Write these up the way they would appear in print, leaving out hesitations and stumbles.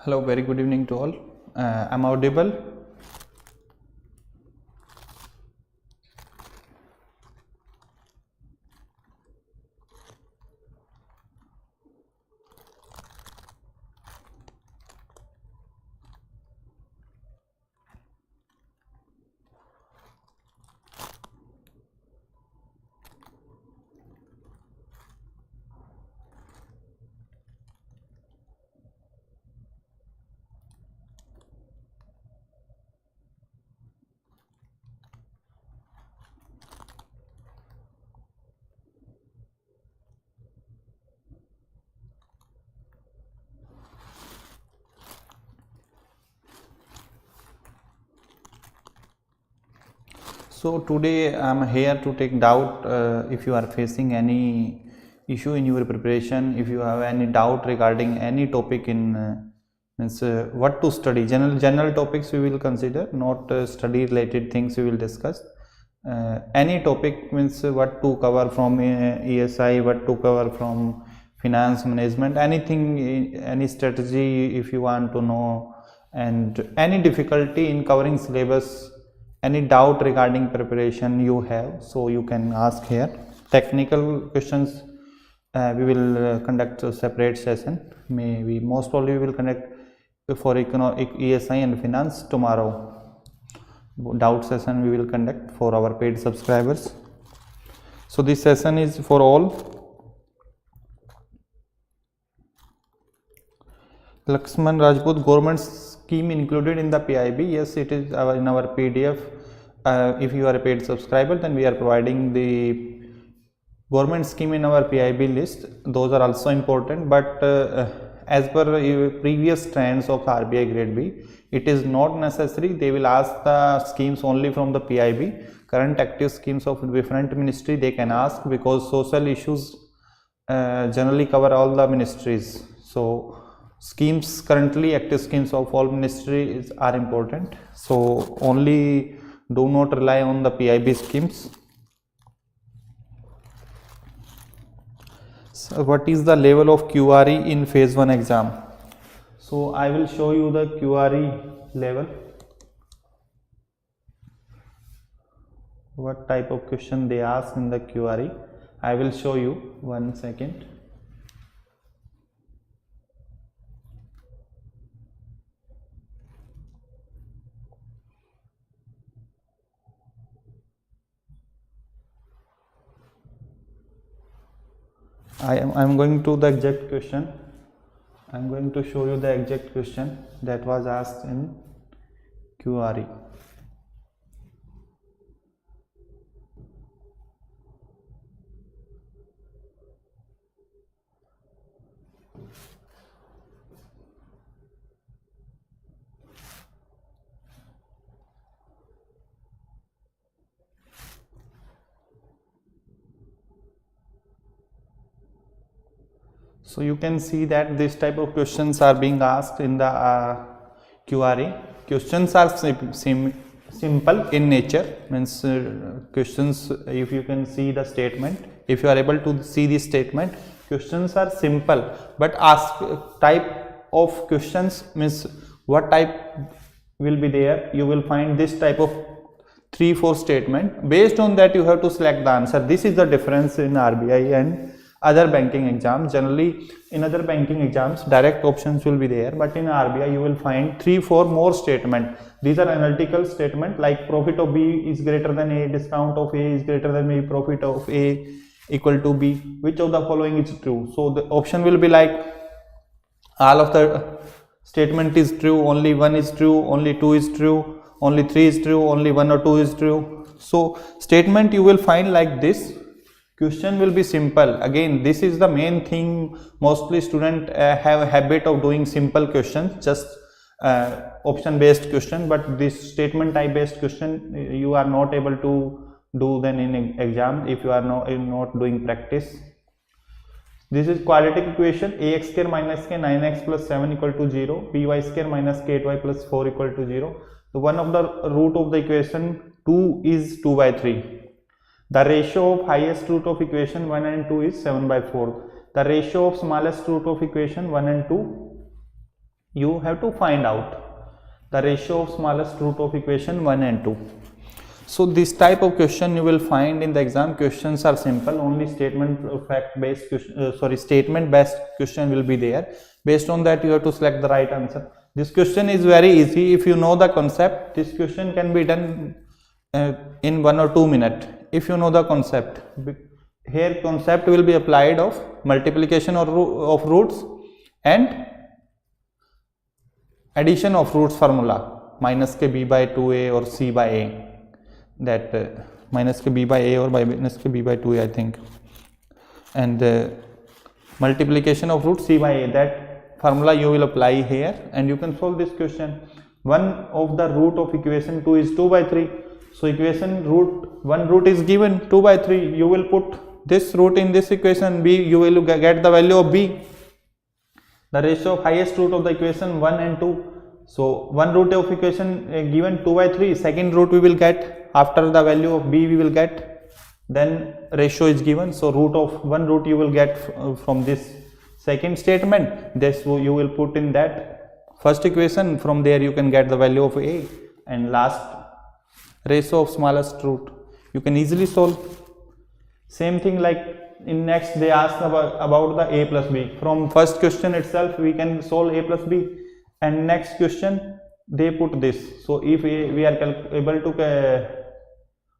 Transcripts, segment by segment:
Hello, very good evening to all. I'm audible. So today I'm here to take doubt if you are facing any issue in your preparation, if you have any doubt regarding any topic in what to study. General topics we will consider, not study related things we will discuss. Any topic means what to cover from ESI, what to cover from finance management, anything, any strategy if you want to know, and any difficulty in covering syllabus, any doubt regarding preparation you have, so you can ask here. Technical questions we will conduct a separate session. Maybe most probably we will conduct for economic ESI and finance tomorrow. Doubt session we will conduct for our paid subscribers. So this session is for all. Lakshman Rajput, government scheme included in the PIB. Yes, it is in our PDF. If you are a paid subscriber, then we are providing the government scheme in our PIB list. Those are also important, but as per previous trends of RBI Grade B, it is not necessary. They will ask the schemes only from the PIB. Current active schemes of different ministry they can ask, because social issues generally cover all the ministries. So schemes, currently active schemes of all ministries are important. So only do not rely on the PIB schemes. So what is the level of QRE in phase 1 exam? So I will show you the QRE level. What type of question they ask in the QRE? I will show you. 1 second. I am going to the exact question. I am going to show you the exact question that was asked in QRE. So you can see that this type of questions are being asked in the QRE. Questions are simple in nature, means questions, if you can see the statement, if you are able to see this statement, questions are simple, but ask type of questions means what type will be there. You will find this type of 3-4 statement. Based on that you have to select the answer. This is the difference in RBI and other banking exams. Generally in other banking exams direct options will be there, but in RBI you will find 3-4 more statement. These are analytical statement, like profit of B is greater than A, discount of A is greater than B, profit of A equal to B. Which of the following is true? So the option will be like all of the statement is true, only 1 is true, only 2 is true, only 3 is true, only 1 or 2 is true. So statement you will find like this. Question will be simple. Again, this is the main thing. Mostly students have a habit of doing simple questions, just option based question, but this statement type based question you are not able to do then in exam if you are not doing practice. This is quadratic equation. Ax square minus k 9x plus 7 equal to 0, by square minus k8y plus 4 equal to 0. So one of the root of the equation 2 is 2 by 3. The ratio of highest root of equation 1 and 2 is 7 by 4. The ratio of smallest root of equation 1 and 2 you have to find out the ratio of smallest root of equation 1 and 2. So this type of question you will find in the exam. Questions are simple, only statement based question will be there. Based on that you have to select the right answer. This question is very easy if you know the concept. This question can be done in 1 or 2 minutes if you know the concept. Here concept will be applied of multiplication of roots and addition of roots formula, minus k b by 2a or c by a, that minus k b by a or minus k b by 2a I think, and multiplication of root c by a, that formula you will apply here and you can solve this question. One of the root of equation 2 is 2 by 3, so equation one root is given 2 by 3, you will put this root in this equation b, you will get the value of b. The ratio of highest root of the equation 1 and 2. So one root of equation given 2 by 3, second root we will get after the value of b we will get, then ratio is given. So one root you will get from this second statement, this you will put in that first equation, from there you can get the value of a, and last ratio of smallest root you can easily solve. Same thing like in next they ask about the a plus b. From first question itself we can solve a plus b, and next question they put this. So if we are able to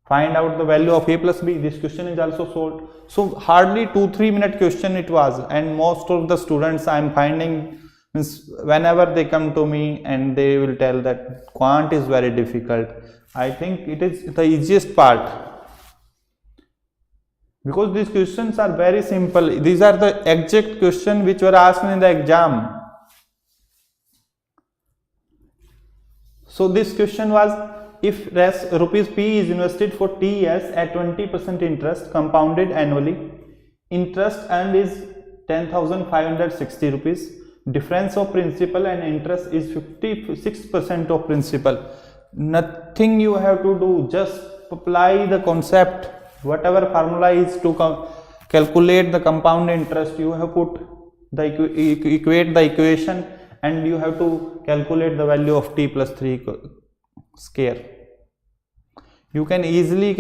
find out the value of a plus b, this question is also solved. So hardly 2-3 minute question it was, and most of the students I am finding, means whenever they come to me and they will tell that quant is very difficult, I think it is the easiest part, because these questions are very simple. These are the exact questions which were asked in the exam. So this question was, if rupees p is invested for t years at 20% interest compounded annually, interest earned is 10,560 rupees, difference of principal and interest is 56% of principal. Nothing you have to do, just apply the concept. Whatever formula is to calculate the compound interest, you have put the equate the equation, and you have to calculate the value of t plus 3 square. You can easily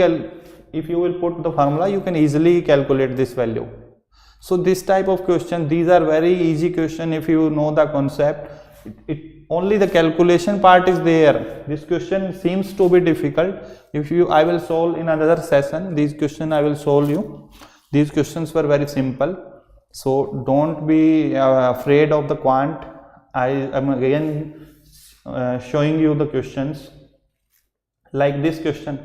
if you will put the formula, you can easily calculate this value. So this type of question, these are very easy question if you know the concept. Only the calculation part is there. This question seems to be difficult. I will solve in another session. These questions I will solve you. These questions were very simple. So don't be afraid of the quant. I am again showing you the questions. Like this question,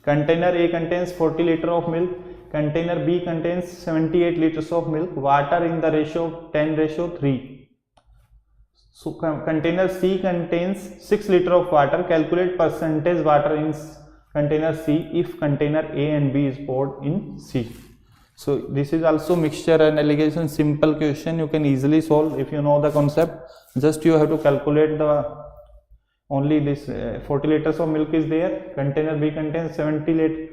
container A contains 40 liters of milk, container B contains 78 liters of milk, water in the ratio of 10:3. So container C contains 6 liters of water, calculate percentage water in container C if container A and B is poured in C. So this is also mixture and alligation, simple question, you can easily solve if you know the concept. Just you have to calculate only this 40 liters of milk is there, container B contains 70 liters.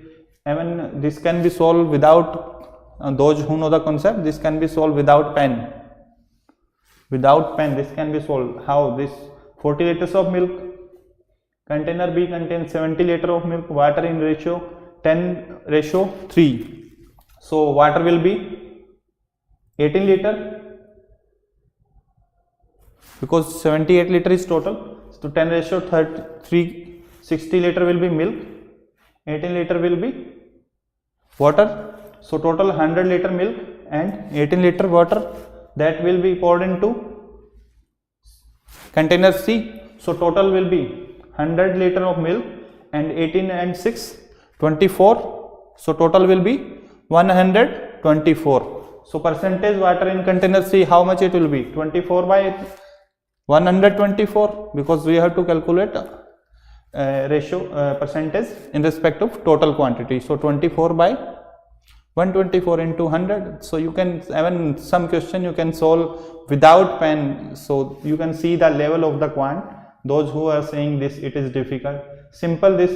Even this can be solved without, those who know the concept, this can be solved without pen. Without pen this can be solved. How? This 40 liters of milk, container B contains 70 liters of milk, water in ratio 10:3. So water will be 18 liter, because 78 liter is total. So 10:3, 60 liter will be milk, 18 liter will be water. So total 100 liter milk and 18 liter water, that will be poured into container C. So total will be 100 liter of milk and 18 and 6, 24. So total will be 124. So percentage water in container C, how much it will be? 24 by 124, because we have to calculate ratio percentage in respect of total quantity. So 24 by 124 into 100. So you can, even some question you can solve without pen. So you can see the level of the quant. Those who are saying this it is difficult, simple, this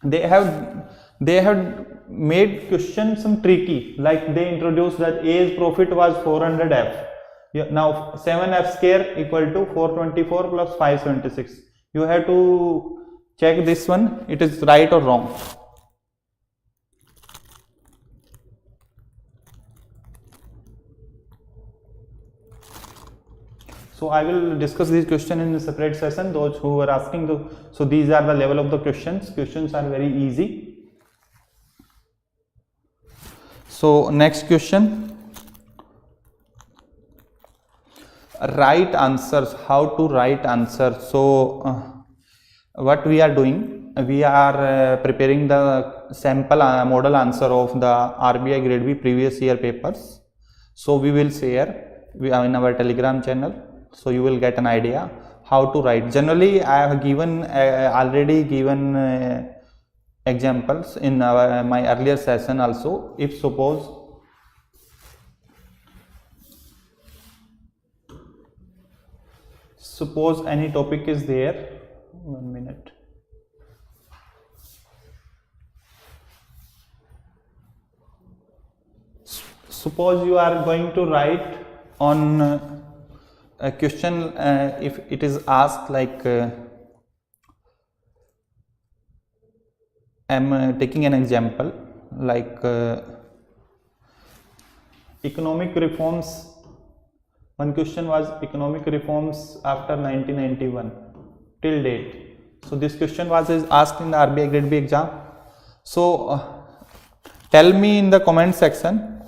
they have made question some tricky, like they introduced that A's profit was 400F. Now 7f square equal to 424 plus 576. You have to check this one, it is right or wrong. So I will discuss this question in a separate session, those who were asking. So these are the level of the questions. Questions are very easy. So next question. Write answers. How to write answers? So what we are doing? We are preparing the sample model answer of the RBI Grade B previous year papers. So we will share in our Telegram channel. So you will get an idea how to write. Generally, I have given already given examples in my earlier session also. If suppose any topic is there, 1 minute. Suppose you are going to write on a question, if it is asked like I am taking an example like economic reforms. One question was economic reforms after 1991 till date. So this question was asked in the RBI Grade B exam. So tell me in the comment section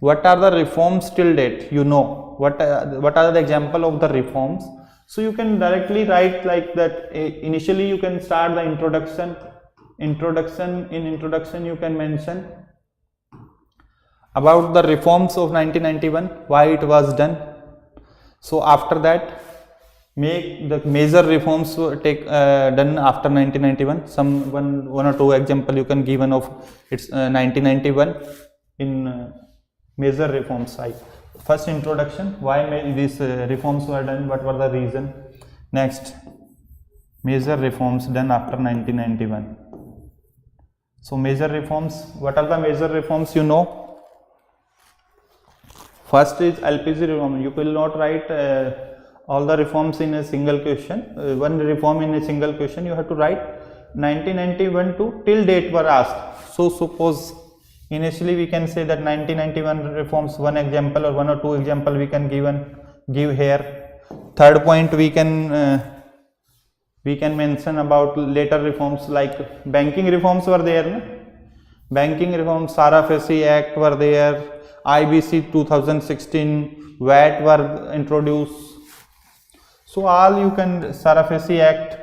what are the reforms till date. You know what are the example of the reforms. So you can directly write like that. Initially you can start the introduction. In introduction you can mention about the reforms of 1991, why it was done. So after that make the major reforms done after 1991. One or two example you can give of it's 1991 in major reforms side. First introduction, why these reforms were done, what were the reason. Next, major reforms done after 1991. So major reforms, what are the major reforms you know? First is LPG reform. You will not write all the reforms in a single question. One reform in a single question, you have to write 1991 to till date were asked. So suppose initially we can say that 1991 reforms, one example or one or two example we can give here. Third point we can mention about later reforms like banking reforms were there. No? Banking reforms, FSSAI Act were there, IBC 2016, VAT were introduced. So all you can, FSSAI Act,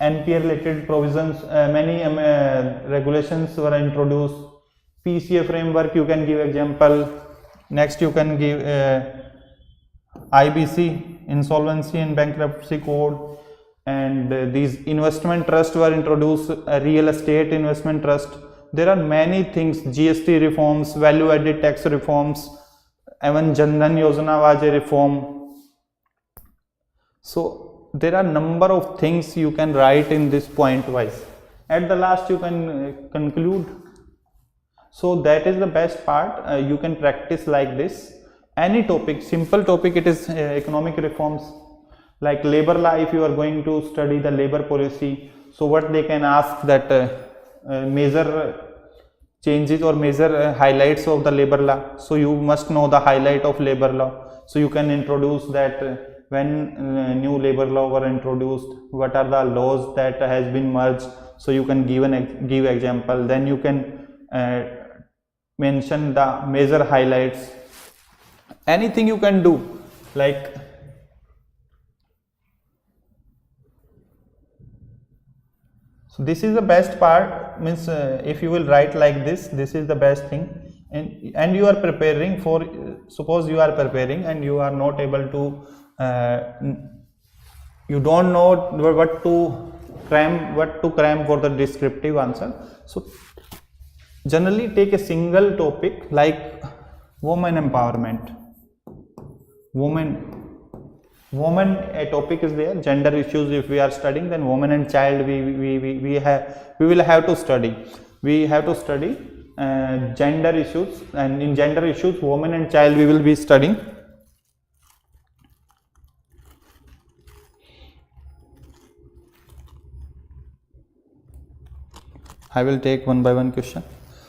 NPA related provisions, many regulations were introduced. PCA framework you can give example. Next you can give IBC, insolvency and bankruptcy code, and these investment trusts were introduced, real estate investment trust. There are many things, GST reforms, value added tax reforms, even Jan Dhan Yojana was a reform. So there are number of things you can write in this point wise. At the last you can conclude. So that is the best part. You can practice like this. Any topic, simple topic, it is economic reforms. Like labor law, if you are going to study the labor policy, so what they can ask that major changes or major highlights of the labor law. So you must know the highlight of labor law. So you can introduce that when new labor law were introduced, what are the laws that has been merged. So you can give example. Then you can mention the major highlights. Anything you can do, like so this is the best part, means if you will write like this is the best thing. And you are preparing for, suppose you are preparing and you are not able to, you don't know what to cram for the descriptive answer. So generally take a single topic like woman empowerment. Woman, a topic is there. Gender issues, if we are studying, then woman and child we will have to study. We have to study gender issues, and in gender issues women and child we will be studying. I will take one by one question.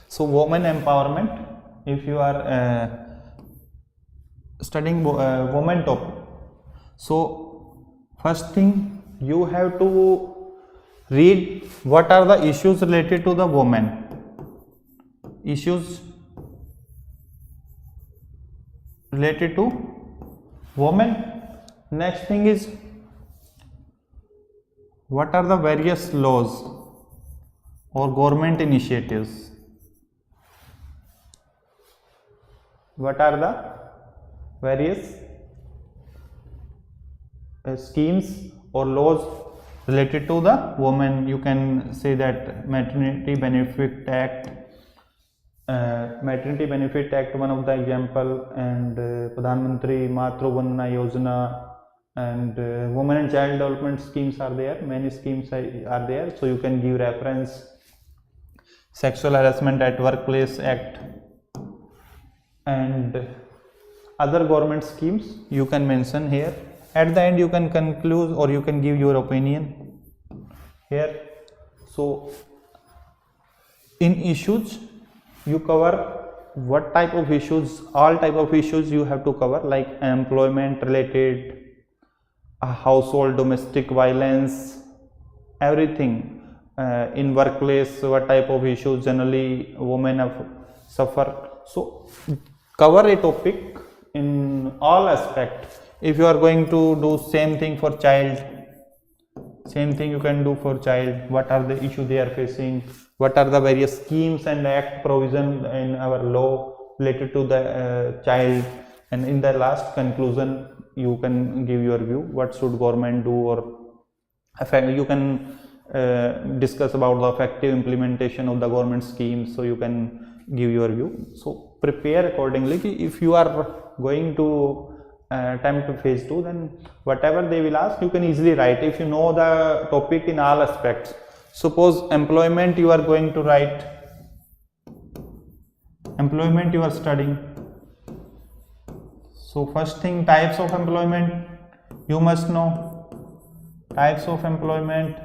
So women empowerment, if you are studying women topic, so first thing you have to read what are the issues related to the women, issues related to women. Next thing is what are the various laws or government initiatives, what are the various schemes or laws related to the women. You can say that maternity benefit act, one of the example, and Pradhan Mantri Matru Vandana Yojana, and women and child development schemes are there, many schemes are there, so you can give reference. Sexual harassment at workplace act and other government schemes you can mention here. At the end you can conclude or you can give your opinion here. So in issues you cover what type of issues, all type of issues you have to cover, like employment related, household domestic violence, everything. In workplace, what type of issues generally women have suffer. So cover a topic in all aspects. If you are going to do same thing for child, same thing you can do for child. What are the issues they are facing, what are the various schemes and act provision in our law related to the child, and in the last conclusion you can give your view, what should government do, or you can discuss about the effective implementation of the government schemes, so you can give your view. So prepare accordingly. If you are going to attempt phase 2, then whatever they will ask you can easily write if you know the topic in all aspects. Suppose employment you are going to write, employment you are studying. So first thing, types of employment you must know, types of employment,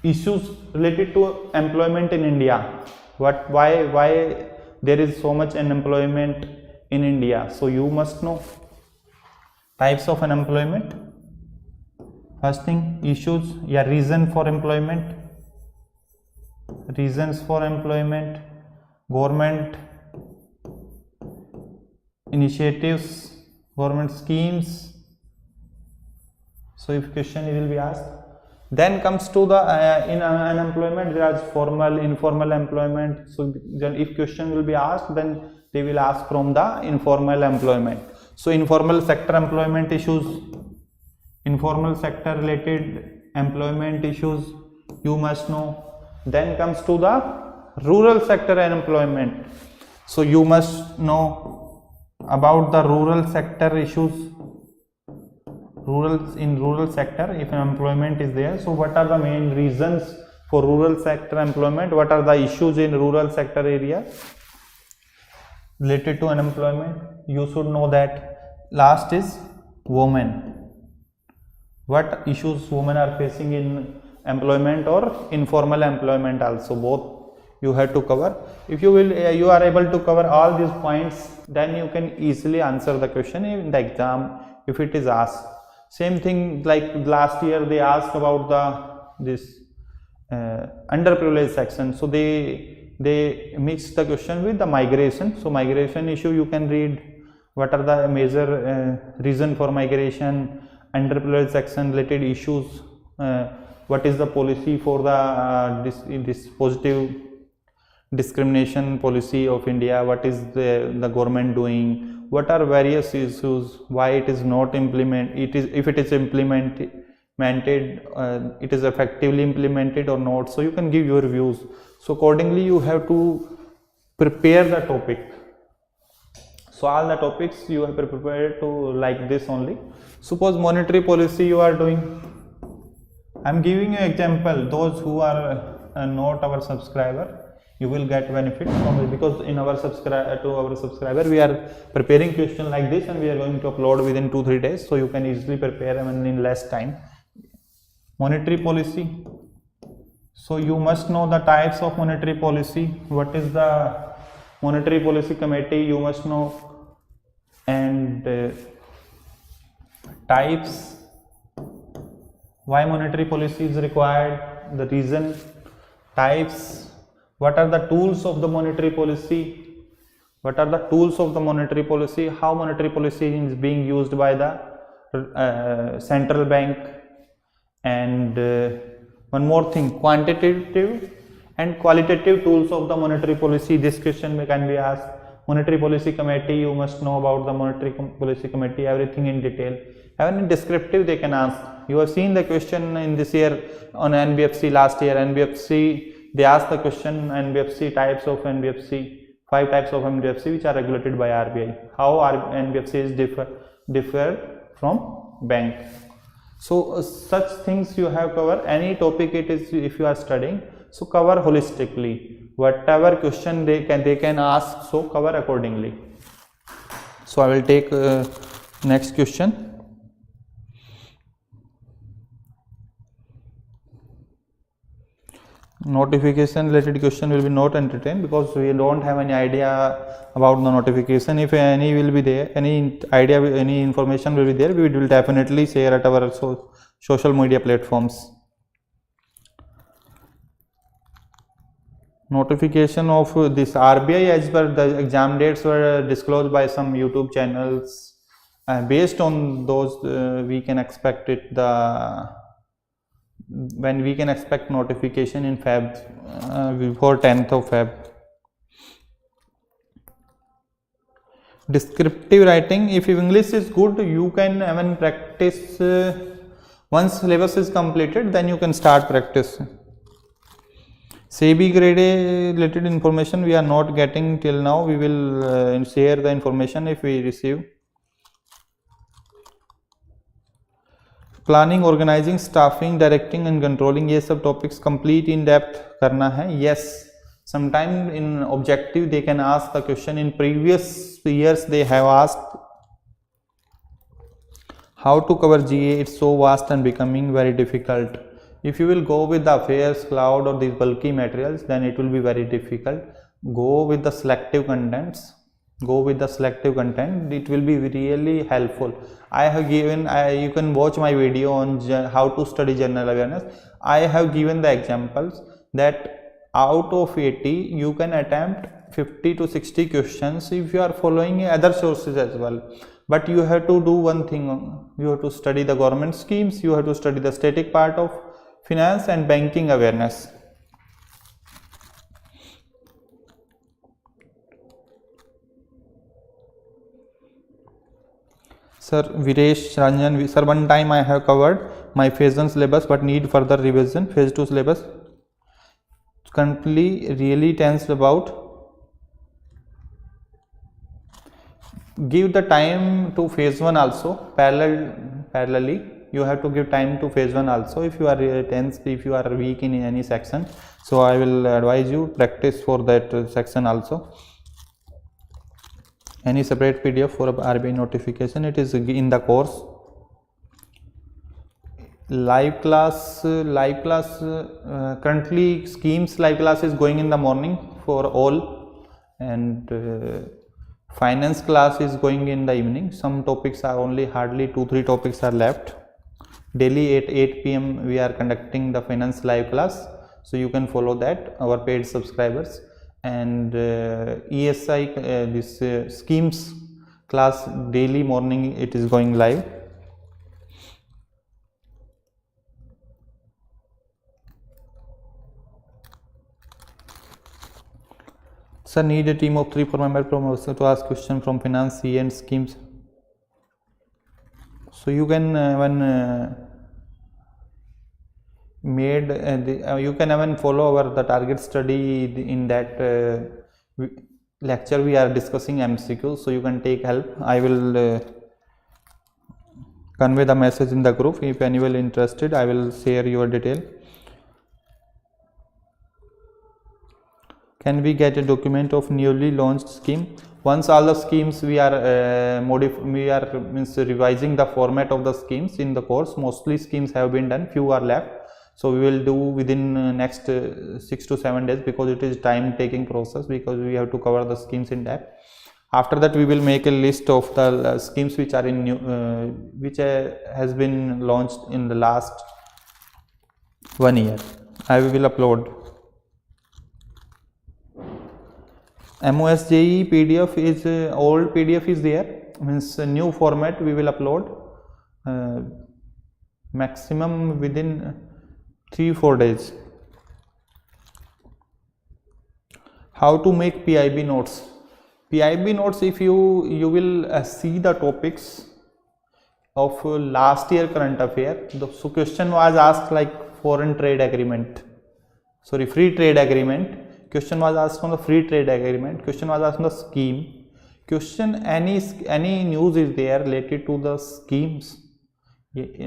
issues related to employment in India, why there is so much unemployment in India, so you must know types of unemployment. First thing, issues, reason for employment, reasons for employment, government initiatives, government schemes. So if question will be asked, then comes to the in unemployment there is formal, informal employment. So if question will be asked, then they will ask from the informal employment. So informal sector employment issues, informal sector related employment issues you must know. Then comes to the rural sector unemployment. So you must know about the rural sector issues. In rural sector, if unemployment is there, so what are the main reasons for rural sector employment, what are the issues in rural sector area related to unemployment, you should know that. Last is women, what issues women are facing in employment or informal employment also, both you have to cover. If you are able to cover all these points, then you can easily answer the question in the exam if it is asked. Same thing like last year they asked about this underprivileged section, so they mixed the question with the migration. So migration issue you can read, what are the major reason for migration, underprivileged section related issues, what is the policy for the this positive discrimination policy of India, what is the government doing, what are various issues, why it is not implemented, if it is implemented, it is effectively implemented or not. So you can give your views. So accordingly you have to prepare the topic. So all the topics you have prepared to like this only. Suppose monetary policy you are doing. I am giving you example, those who are not our subscriber. you will get benefit from it, because in our subscriber we are preparing question like this and we are going to upload within 2-3 days, so you can easily prepare in less time. Monetary policy. So you must know the types of monetary policy. What is the monetary policy committee, you must know, and types, why monetary policy is required, the reason, types, what are the tools of the monetary policy, what are the tools of the monetary policy, how monetary policy is being used by the central bank, and one more thing, quantitative and qualitative tools of the monetary policy. This question can be asked. Monetary policy committee, you must know about the monetary policy committee, everything in detail. Even in descriptive they can ask. You have seen the question in this year on NBFC, last year NBFC, they asked the question NBFC, types of NBFC, 5 types of NBFC which are regulated by RBI. How NBFC is differ from bank. So such things you have covered. Any topic it is, if you are studying, so cover holistically. Whatever question they can ask, so cover accordingly. So I will take next question. Notification related question will be not entertained because we don't have any idea about the notification. If any will be there, any idea, any information will be there, we will definitely share at our social media platforms. Notification of this RBI as per the exam dates were disclosed by some YouTube channels. Based on those, we can expect it when we can expect notification in Feb, before 10th of Feb. Descriptive writing, if English is good, you can even practice. Once syllabus is completed, then you can start practice. SEBI grade A related information we are not getting till now. We will share the information if we receive. Planning, organizing, staffing, directing and controlling, ये सब topics complete in depth करना है. Yes, sometime in objective they can ask the question. In previous years they have asked how to cover GA. It's so vast and becoming very difficult. If you will go with the affairs, cloud or these bulky materials, then it will be very difficult. Go with the selective contents. Go with the selective content. It will be really helpful. I have given, you can watch my video on how to study general awareness. I have given the examples that out of 80 you can attempt 50 to 60 questions if you are following other sources as well. But you have to do one thing, you have to study the government schemes, you have to study the static part of finance and banking awareness. Sir Viresh Ranjan, sir, one time I have covered my phase 1 syllabus but need further revision. Phase 2 syllabus currently really tense about. Give the time to phase 1 also, parallelly. You have to give time to phase 1 also if you are tense, if you are weak in any section. So I will advise you practice for that section also. Any separate PDF for RBI notification, it is in the course. Live class, currently schemes live class is going in the morning for all, and finance class is going in the evening. Some topics are only hardly 2-3 topics are left. Daily at 8 PM we are conducting the finance live class, so you can follow that, our paid subscribers. And ESI, this schemes class daily morning it is going live. Sir, need a team of 3 per member to ask question from finance, CA and schemes. So you can you can even follow the target study. In that lecture we are discussing MCQ, so you can take help. I will convey the message in the group. If anyone interested, I will share your detail. Can we get a document of newly launched scheme? Once all the schemes we are revising the format of the schemes in the course. Mostly schemes have been done, few are left. So we will do within next 6 to 7 days, because it is time taking process, because we have to cover the schemes in depth. After that we will make a list of the schemes which are in new, which has been launched in the last 1 year. I will upload. MOSJE PDF is old PDF is there, means a new format we will upload maximum within 3-4 days. How to make PIB notes? PIB notes, if you will see the topics of last year current affair. So question was asked like foreign trade agreement, sorry, free trade agreement. Question was asked on the free trade agreement. Question was asked on the scheme. Question, any news is there related to the schemes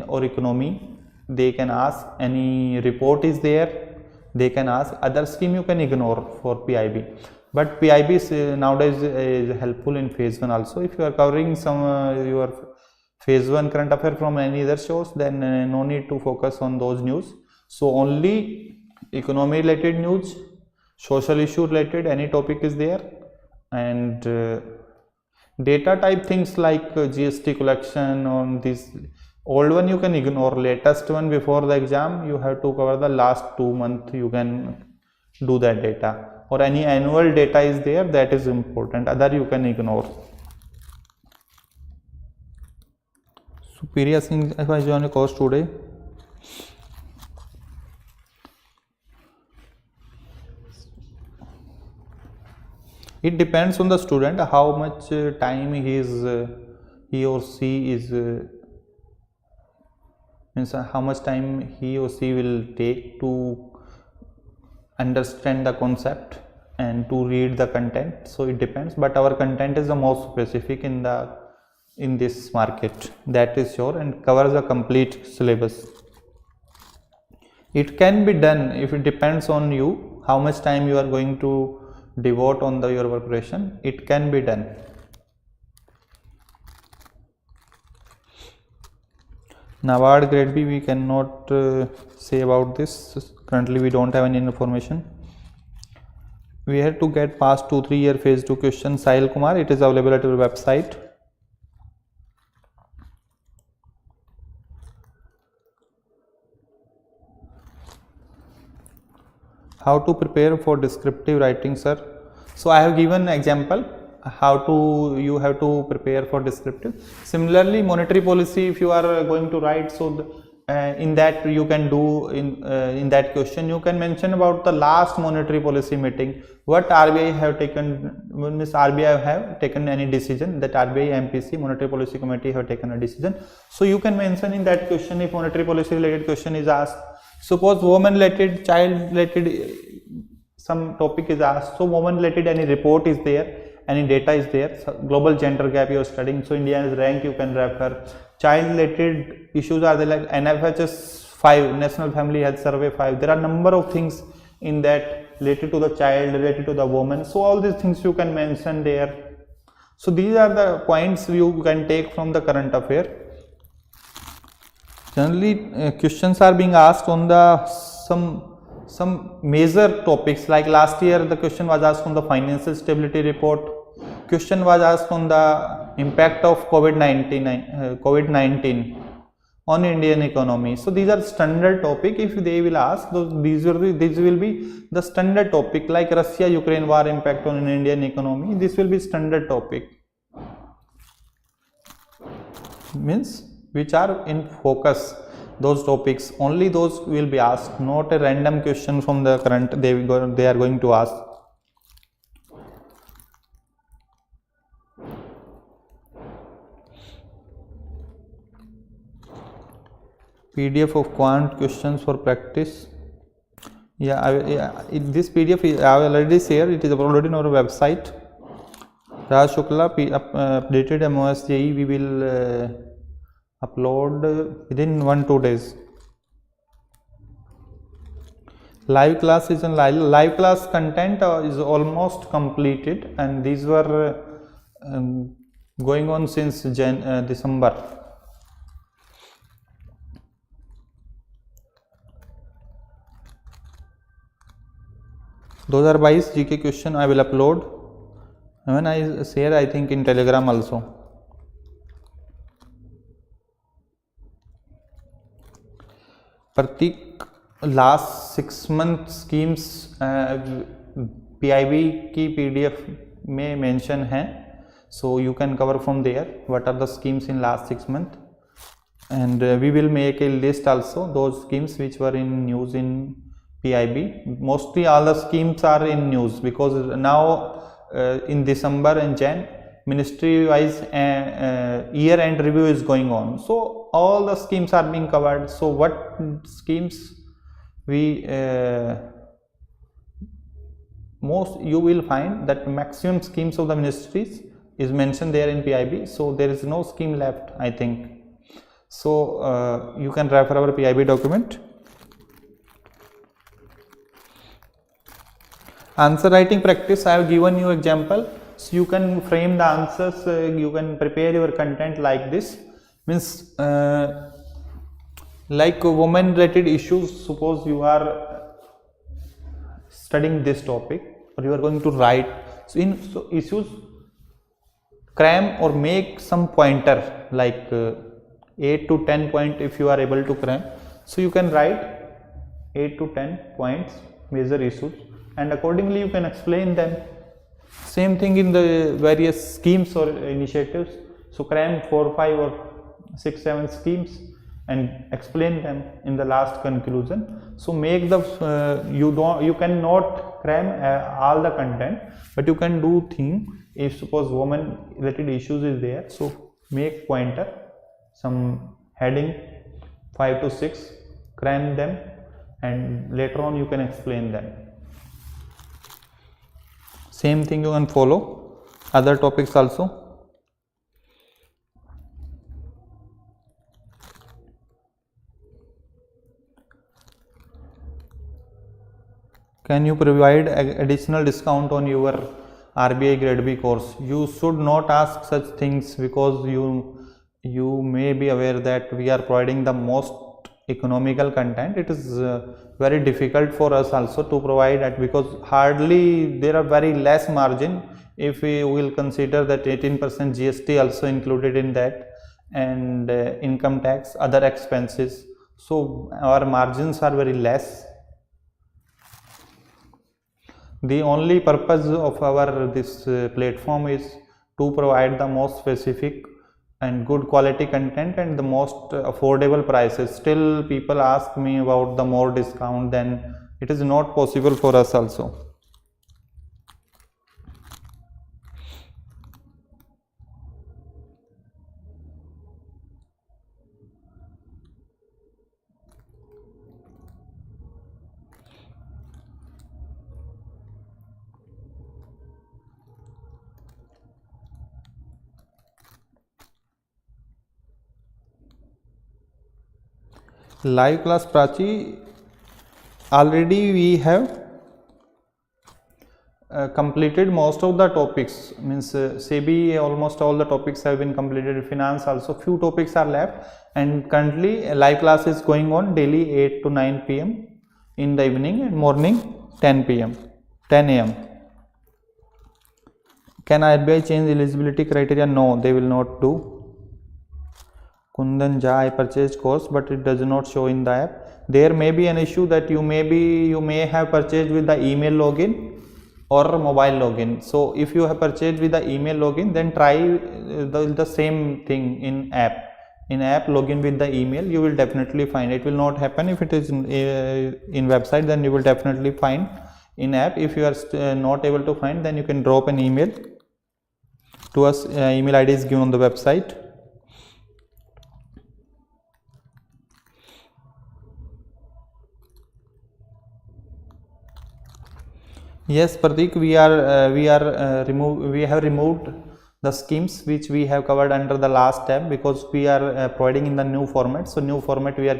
or economy, they can ask. Any report is there, they can ask. Other scheme you can ignore for PIB. But PIB is nowadays is helpful in phase 1 also. If you are covering some your phase 1 current affair from any other source, then no need to focus on those news. So only economy related news, social issue related, any topic is there, and data type things like GST collection on this old one you can ignore. Latest one before the exam you have to cover the last 2 months, you can do that data, or any annual data is there, that is important. Other you can ignore. Superior Singh, if I join a course today, it depends on the student how much time he or she is means how much time he or she will take to understand the concept and to read the content. So it depends, but our content is the most specific in this market, that is sure, and covers the complete syllabus. It can be done if it depends on you, how much time you are going to devote on your preparation. It can be done. NABARD grade B, we cannot say about this. Currently we don't have any information. We have to get past 2-3 year phase 2 question. Sahil Kumar, it is available at your website. How to prepare for descriptive writing, sir? So I have given example how you have to prepare for descriptive. Similarly, monetary policy, if you are going to write, so in that you can do in that question you can mention about the last monetary policy meeting, what RBI have taken, means RBI have taken any decision, that RBI MPC, monetary policy committee, have taken a decision. So you can mention in that question if monetary policy related question is asked. Suppose woman related, child related some topic is asked, so woman related any report is there, any data is there, so global gender gap you are studying, so India's rank you can refer. Child related issues are there like NFHS 5, National Family Health Survey 5, there are number of things in that related to the child, related to the woman, so all these things you can mention there. So these are the points you can take from the current affair. Generally questions are being asked on the some major topics, like last year the question was asked on the financial stability report, question was asked on the impact of COVID-19 on Indian economy. So these are standard topic. If they will ask, these will be the standard topic, like Russia-Ukraine war impact on Indian economy. This will be standard topic, means which are in focus. Those topics only, those will be asked, not a random question from the current they are going to ask. PDF of quant questions for practice. This PDF I have already shared, it is uploaded on our website. Raj Shukla, updated MOSJE we will upload within 1-2 days. Live class is in live class content is almost completed, and these were going on since December. Those are 22 GK question I will upload when I share, I think, in Telegram also. Pratik, last 6 month schemes PIB की PDF में mention है, so you can cover from there what are the schemes in last 6 months, and we will make a list also those schemes which were in news in PIB. Mostly all the schemes are in news because now in December and Jan ministry wise year end review is going on, so all the schemes are being covered. So what schemes we most you will find that maximum schemes of the ministries is mentioned there in PIB, so there is no scheme left, I think. So you can refer our PIB document. Answer writing practice, I have given you example, so you can frame the answers, you can prepare your content like this. Means like women related issues, suppose you are studying this topic or you are going to write, so in issues cram or make some pointer like 8 to 10 point if you are able to cram, so you can write 8 to 10 points major issues and accordingly you can explain them. Same thing in the various schemes or initiatives, so cram 4, 5 or 6, 7 schemes and explain them in the last conclusion. So make the you cannot cram all the content, but you can do thing. If suppose women related issues is there, so make pointer, some heading 5 to 6, cram them, and later on you can explain them. Same thing you can follow other topics also. Can you provide additional discount on your RBI Grade B course? You should not ask such things because you may be aware that we are providing the most economical content. It is very difficult for us also to provide that because hardly there are very less margin if we will consider that 18% GST also included in that, and income tax, other expenses. So our margins are very less. The only purpose of our this platform is to provide the most specific and good quality content and the most affordable prices. Still people ask me about the more discount, then it is not possible for us also. Live class Prachi, already we have completed most of the topics, means SEBI almost all the topics have been completed, finance also few topics are left, and currently live class is going on daily 8 to 9 PM in the evening and morning 10 AM. Can RBI change eligibility criteria? No, they will not do. Kundan Jha, I purchased course but it does not show in the app. There may be an issue that you may have purchased with the email login or mobile login. So if you have purchased with the email login, then try the same thing in app. In app, login with the email, you will definitely find. It will not happen if it is in website, then you will definitely find in app. If you are not able to find, then you can drop an email to us. Email ID is given on the website. Yes, Pratik, we have removed the schemes which we have covered under the last tab because we are providing in the new format. So new format we are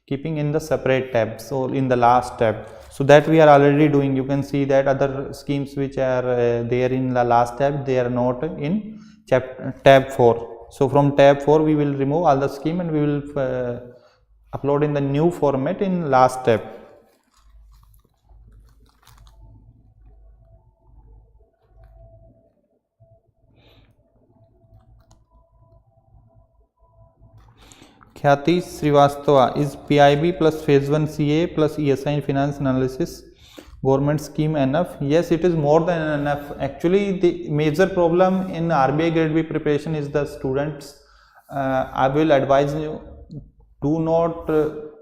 keeping in the separate tab, so in the last tab. So that we are already doing. You can see that other schemes which are there in the last tab, they are not in tab 4. So from tab 4 we will remove all the scheme and we will upload in the new format in last tab. Khyati Srivastava, is PIB plus phase 1 CA plus ESI in finance analysis government scheme enough? Yes, it is more than enough. Actually, the major problem in RBI grade B preparation is the students. I will advise you, do not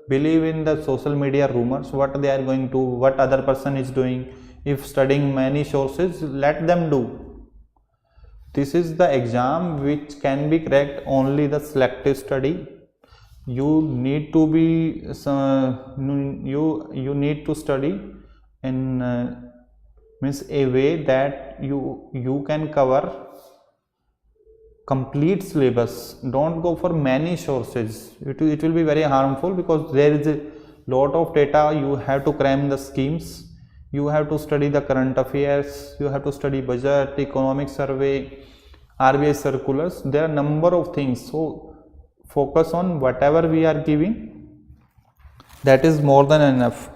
believe in the social media rumors, what they are going to, what other person is doing. If studying many sources, let them do. This is the exam which can be cracked only the selective study. You need to be you need to study in means a way that you can cover complete syllabus. Don't go for many sources. It will be very harmful, because there is a lot of data. You have to cram the schemes, you have to study the current affairs, you have to study budget, economic survey, RBI circulars. There are number of things. So focus on whatever we are giving, that is more than enough.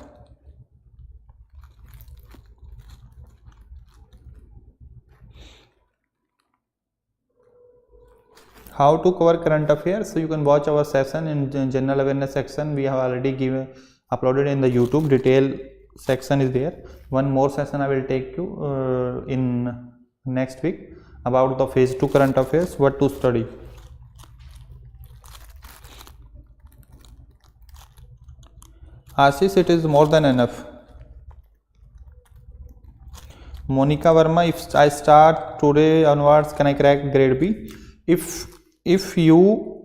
How to cover current affairs? So you can watch our session in general awareness section. We have already uploaded in the YouTube. Detail section is there. One more session I will take you in next week about the phase 2 current affairs, what to study. Ashish, it is more than enough. Monica Verma, if I start today onwards, can I crack grade B? If you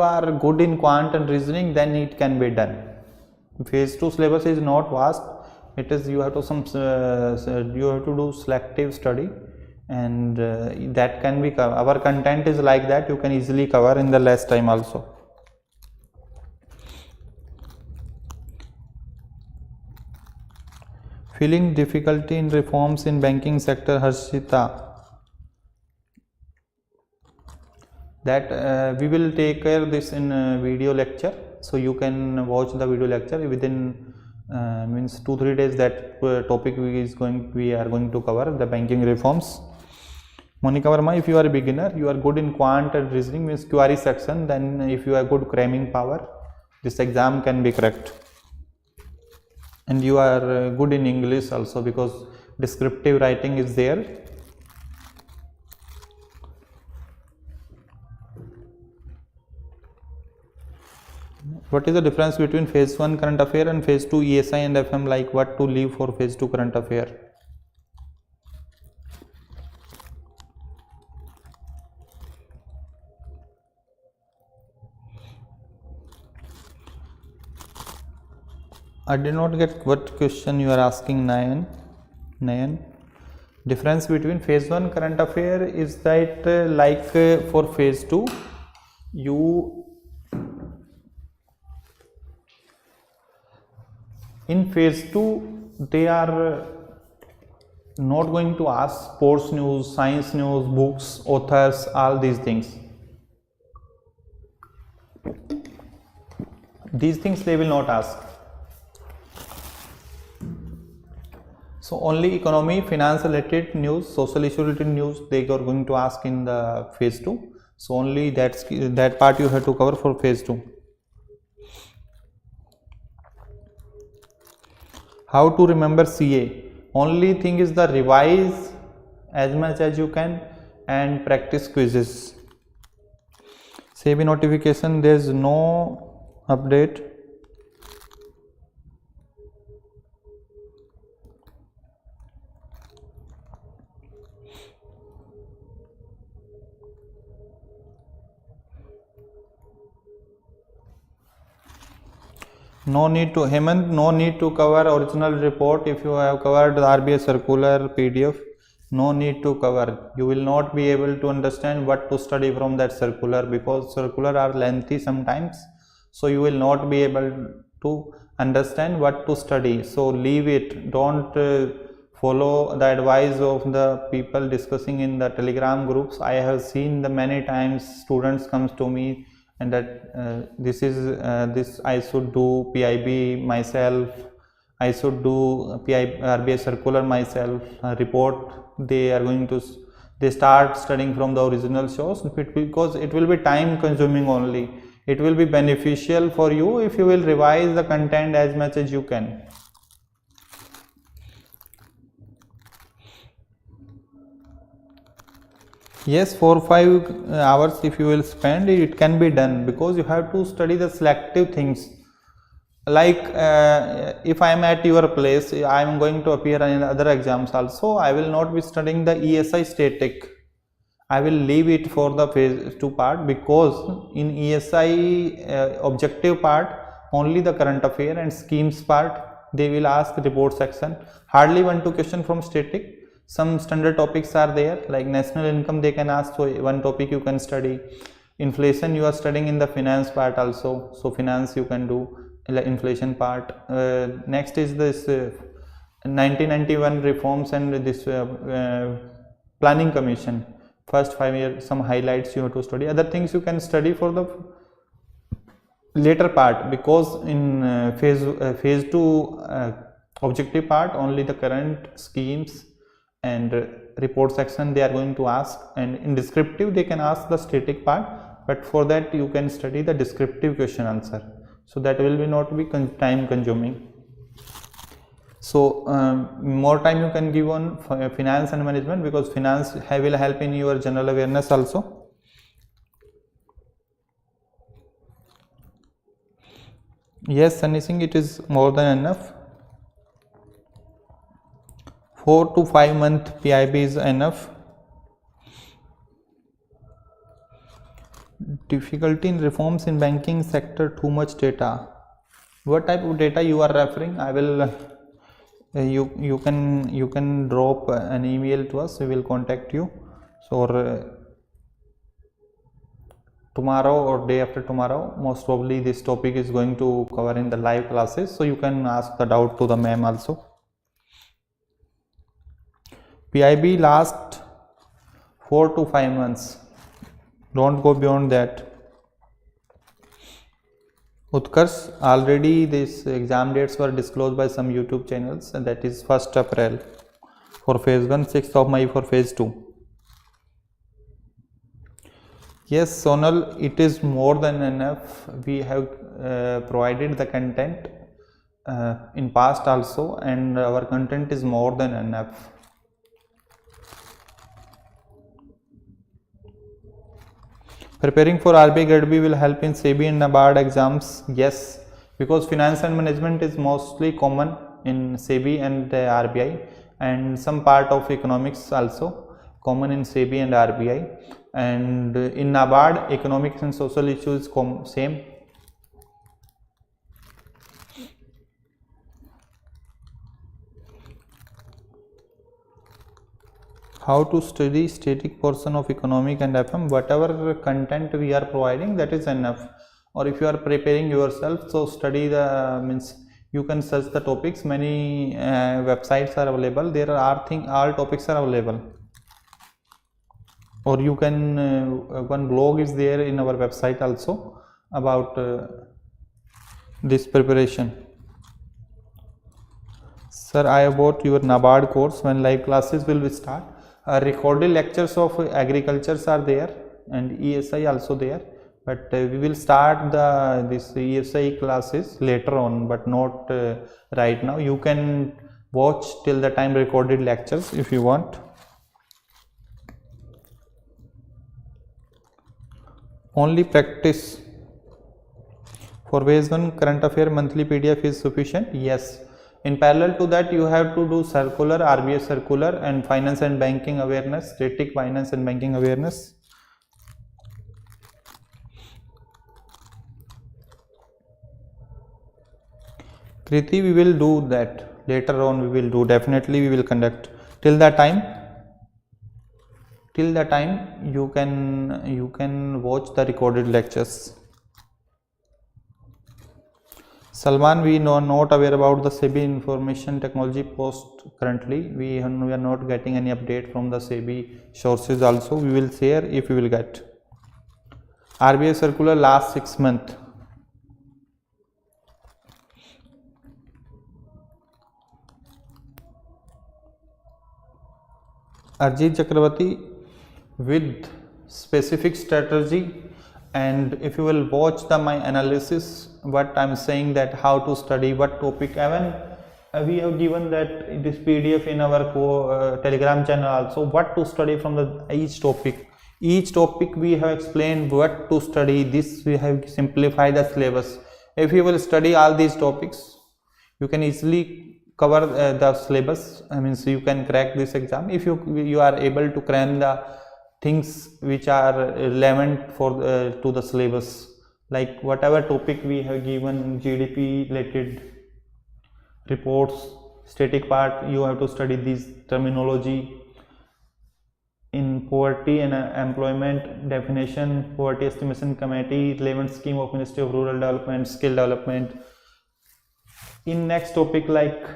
are good in quant and reasoning, then it can be done. Phase 2 syllabus is not vast. It is, you have to do selective study, and that can be covered. Our content is like that, you can easily cover in the less time also. Feeling difficulty in reforms in banking sector, Harshita. That we will take care of this in video lecture, so you can watch the video lecture within means 2-3 days. That topic we are going to cover the banking reforms. Monica Verma, if you are a beginner, you are good in quant and reasoning, means query section, then if you are good cramming power, this exam can be cracked. And you are good in English also, because descriptive writing is there. What is the difference between phase 1 current affair and phase 2 ESI and FM, like what to leave for phase 2 current affair? I did not get what question you are asking, Nayan. Difference between phase 1 current affair is that like for phase 2, in phase 2 they are not going to ask sports news, science news, books, authors, all these things. These things they will not ask. So only economy, finance related news, social issue related news they are going to ask in the phase 2. So only that part you have to cover for phase 2. How to remember CA? Only thing is the revise as much as you can and practice quizzes. SEBI notification, there is no update. No need to, Hemant, no need to cover original report if you have covered the RBI circular PDF. no need to cover. You will not be able to understand what to study from that circular, because circular are lengthy sometimes, so you will not be able to understand what to study. So leave it. Don't follow the advice of the people discussing in the Telegram groups. I have seen the many times students comes to me and that this I should do PIB myself, I should do RBI circular myself, report. They start studying from the original source, because it will be time consuming only. It will be beneficial for you if you will revise the content as much as you can. Yes, 4-5 hours if you will spend, it can be done, because you have to study the selective things. Like if I am at your place, I am going to appear in other exams also, I will not be studying the ESI static. I will leave it for the phase 2 part, because in ESI objective part only the current affair and schemes part they will ask report section. Hardly 1-2 question from static. Some standard topics are there, like national income they can ask, so one topic you can study. Inflation you are studying in the finance part also, so finance you can do inflation part. Next is this 1991 reforms and this planning commission, first 5 years, some highlights you have to study. Other things you can study for the later part, because in phase 2 objective part only the current schemes and report section they are going to ask, and in descriptive they can ask the static part, but for that you can study the descriptive question answer, so that will be not be time consuming. So more time you can give on finance and management, because finance will help in your general awareness also. Yes, Sunny Singh, it is more than enough. 4 to 5 month PIB is enough. Difficulty in reforms in banking sector, too much data. What type of data you are referring? I will you can drop an email to us, we will contact you. So tomorrow or day after tomorrow most probably this topic is going to cover in the live classes, so you can ask the doubt to the ma'am also. PIB last 4 to 5 months, don't go beyond that. Utkarsh, already this exam dates were disclosed by some YouTube channels, and that is 1st April for phase 1, 6th of May for phase 2. Yes, Sonal, it is more than enough. We have provided the content in past also, and our content is more than enough. Preparing for RBI Grade B will help in SEBI and NABARD exams. Yes, because finance and management is mostly common in SEBI and RBI, and some part of economics also common in SEBI and RBI, and in NABARD economics and social issues same. How to study static portion of economic and FM? Whatever content we are providing, that is enough. Or if you are preparing yourself, so study the means you can search the topics. Many websites are available. There are all topics are available. Or you can one blog is there in our website also about this preparation. Sir, I bought your NABARD course. When live classes will start? Recorded lectures of agricultures are there, and ESI also there, but we will start this ESI classes later on, but not right now. You can watch till the time recorded lectures if you want. Only practice. For phase 1 current affair monthly PDF is sufficient. Yes. In parallel to that, you have to do circular, RBI circular, and finance and banking awareness, static finance and banking awareness. Kriti, we will do that later on. We will do, definitely we will conduct. Till that time, till the time you can watch the recorded lectures. Salman, we are not aware about the SEBI information technology post currently. We are not getting any update from the SEBI sources also. We will share if we will get. RBI circular last 6 months. Arjit Chakravarti with specific strategy, and if you will watch my analysis, what I am saying that how to study, what topic, even we have given that this PDF in our Telegram channel also, what to study from each topic. Each topic we have explained what to study. This we have simplified the syllabus. If you will study all these topics, you can easily cover the syllabus. I mean, so you can crack this exam if you are able to cram the things which are relevant for to the syllabus, like whatever topic we have given, GDP related reports, static part, you have to study this terminology. In poverty and employment definition, poverty estimation committee, relevant scheme of Ministry of Rural Development, skill development. In next topic like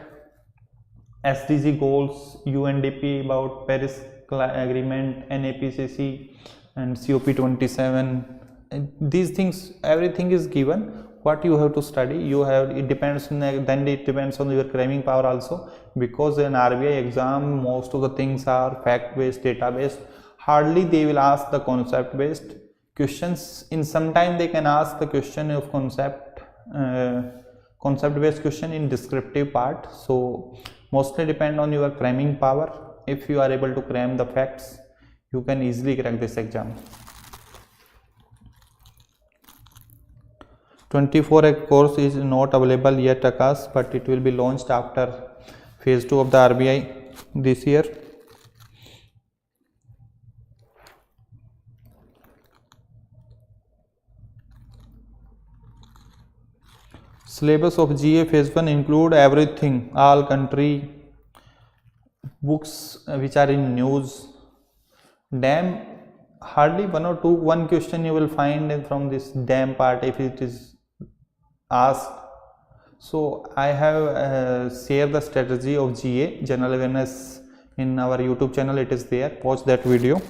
SDG goals, UNDP about Paris Agreement, NAPCC and COP27. These things, everything is given. What you have to study, you have, it depends on, then it depends on your cramming power also, because in RBI exam most of the things are fact based, data based. Hardly they will ask the concept based questions. In some time they can ask the question of concept based question in descriptive part. So mostly depend on your cramming power. If you are able to cram the facts, you can easily crack this exam. 24 course is not available yet, Akash, but it will be launched after phase 2 of the RBI this year. Syllabus of GA phase 1 include everything, all country books which are in news. Damn, hardly one question you will find from this damn part if it is asked. So I have shared the strategy of GA, general awareness, in our YouTube channel. It is there, watch that video.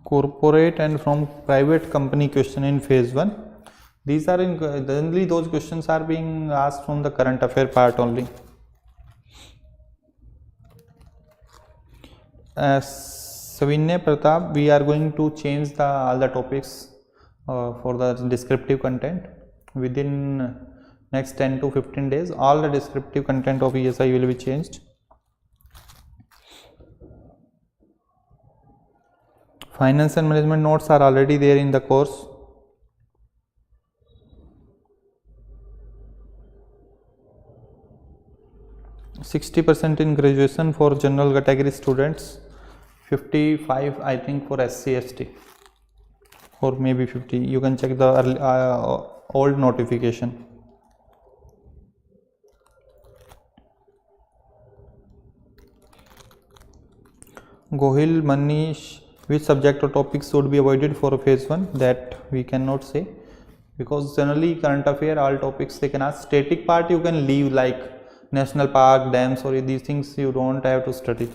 Corporate and from private company question in phase 1. These are generally those questions are being asked from the current affair part only. Savinay Pratap, we are going to change all the topics for the descriptive content within next 10 to 15 days. All the descriptive content of ESI will be changed. Finance and management notes are already there in the course. %60% in graduation for general category students, 55 I think for SC ST, or maybe 50. You can check the early, old notification. Gohil Manish, which subject or topics should be avoided for phase 1? That we cannot say, because generally current affair all topics they can ask. Static part you can leave, like national park, dams, or these things you don't have to study.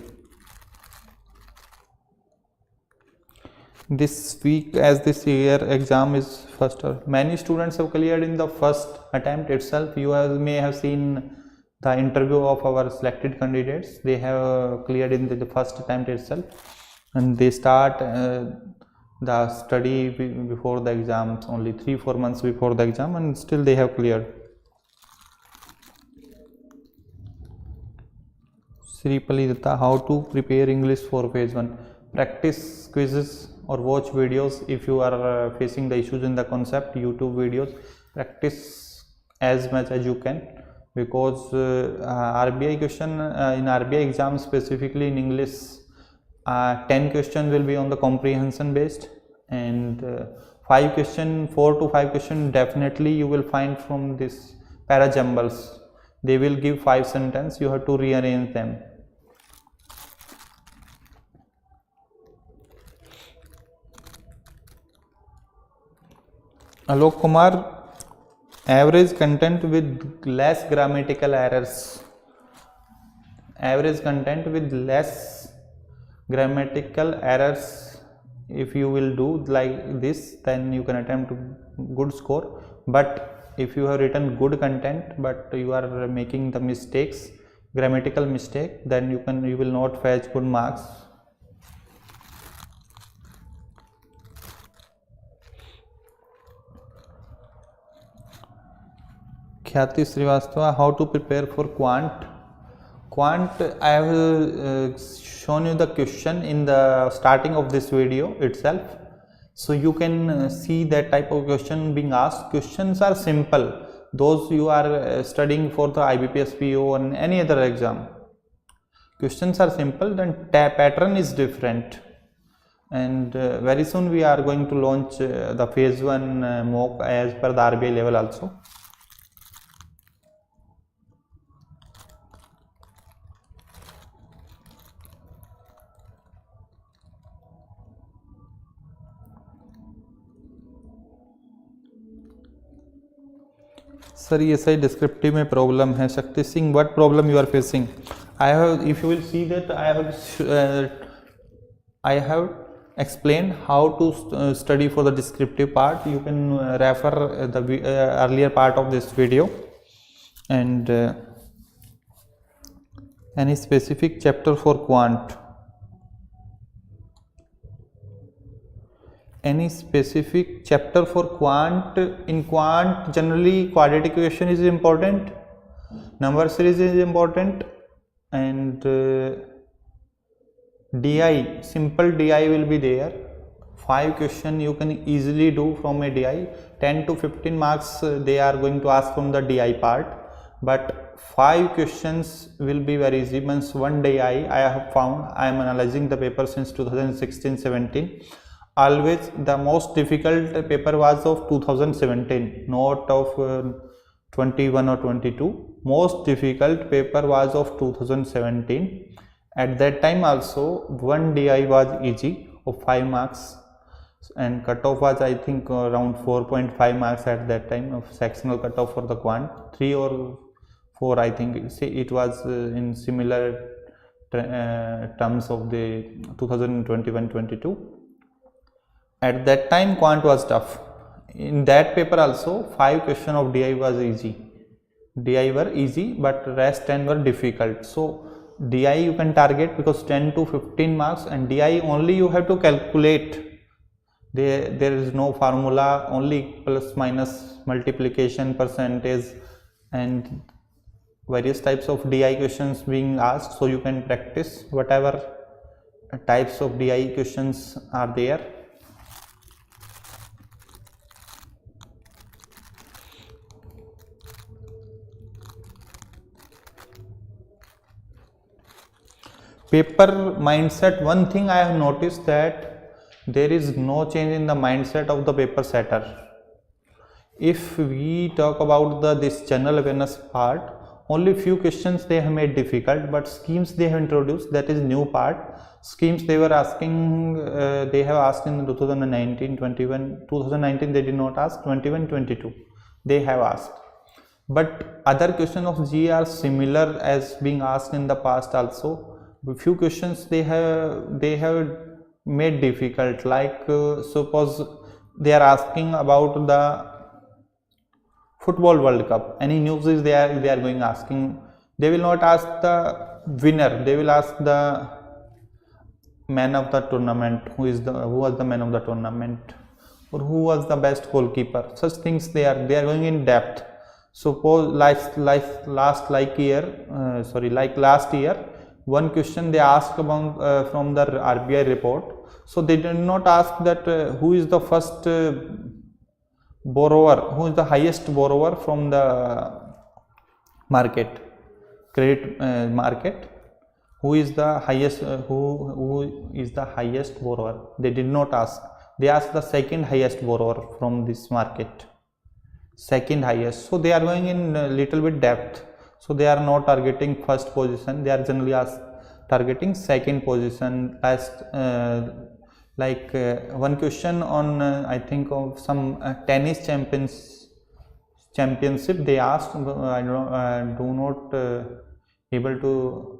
This week, as this year exam is first, many students have cleared in the first attempt itself. You may have seen the interview of our selected candidates. They have cleared in the first attempt itself, and they start the study before the exams, only 3-4 months before the exam, and still they have cleared. Sri Palidata, how to prepare English for phase 1? Practice quizzes or watch videos. If you are facing the issues in the concept, YouTube videos, practice as much as you can, because RBI question in RBI exam specifically in English, 10 questions will be on the comprehension based, and 5 question, 4 to 5 question definitely you will find from this para jumbles. They will give 5 sentences, you have to rearrange them. Alok Kumar, average content with less grammatical errors. Average content with less grammatical errors. If you will do like this, then you can attempt good score. But if you have written good content but you are making the mistakes, grammatical mistake, then you will not fetch good marks. Khyati Srivastava, how to prepare for quant? Quant, I have shown you the question in the starting of this video itself, so you can see that type of question being asked. Questions are simple, those you are studying for the IBPSPO and any other exam. Questions are simple, then pattern is different, and very soon we are going to launch the phase 1 mock as per the RBI level also. Sir ये सही descriptive में problem है. Shakti Singh, what problem you are facing? I have, if you will see that I have explained how to study for the descriptive part. You can refer the earlier part of this video. And any specific chapter for quant? Any specific chapter for quant? In quant, generally quadratic equation is important, number series is important, and DI, simple DI will be there. 5 question you can easily do from a DI. 10 to 15 marks they are going to ask from the DI part, but 5 questions will be very easy. Means one DI I have found, I am analyzing the paper since 2016-17. Always the most difficult paper was of 2017, not of 21 or 22. Most difficult paper was of 2017. At that time also one DI was easy of 5 marks, and cutoff was I think around 4.5 marks at that time of sectional cutoff for the quant. 3 or 4 I think. See, it was in similar terms of the 2021-22. At that time quant was tough. In that paper also 5 question of DI was easy. DI were easy, but rest 10 were difficult. So DI you can target because 10 to 15 marks, and DI only you have to calculate. There is no formula, only plus minus multiplication, percentage, and various types of DI questions being asked. So you can practice whatever types of DI questions are there. Paper mindset, one thing I have noticed that there is no change in the mindset of the paper setter. If we talk about this general awareness part, only few questions they have made difficult, but schemes they have introduced, that is new part. Schemes they were asking, they have asked in 2019-21, 2019 they did not ask, 21-22 they have asked. But other questions of G are similar as being asked in the past also. Few questions they have made difficult, like suppose they are asking about the football World Cup, any news is they are going asking. They will not ask the winner, they will ask the man of the tournament, who was the man of the tournament, or who was the best goalkeeper. Such things they are going in depth. Suppose last year one question they asked about from the RBI report. So they did not ask that who is the first borrower, who is the highest borrower from the market, credit market, who is the highest borrower. They did not ask. they ask the second highest borrower from this market, second highest. So they are going in a little bit depth. So they are not targeting first position, they are generally targeting second position. Last one question on I think of some tennis championship they asked. I do not able to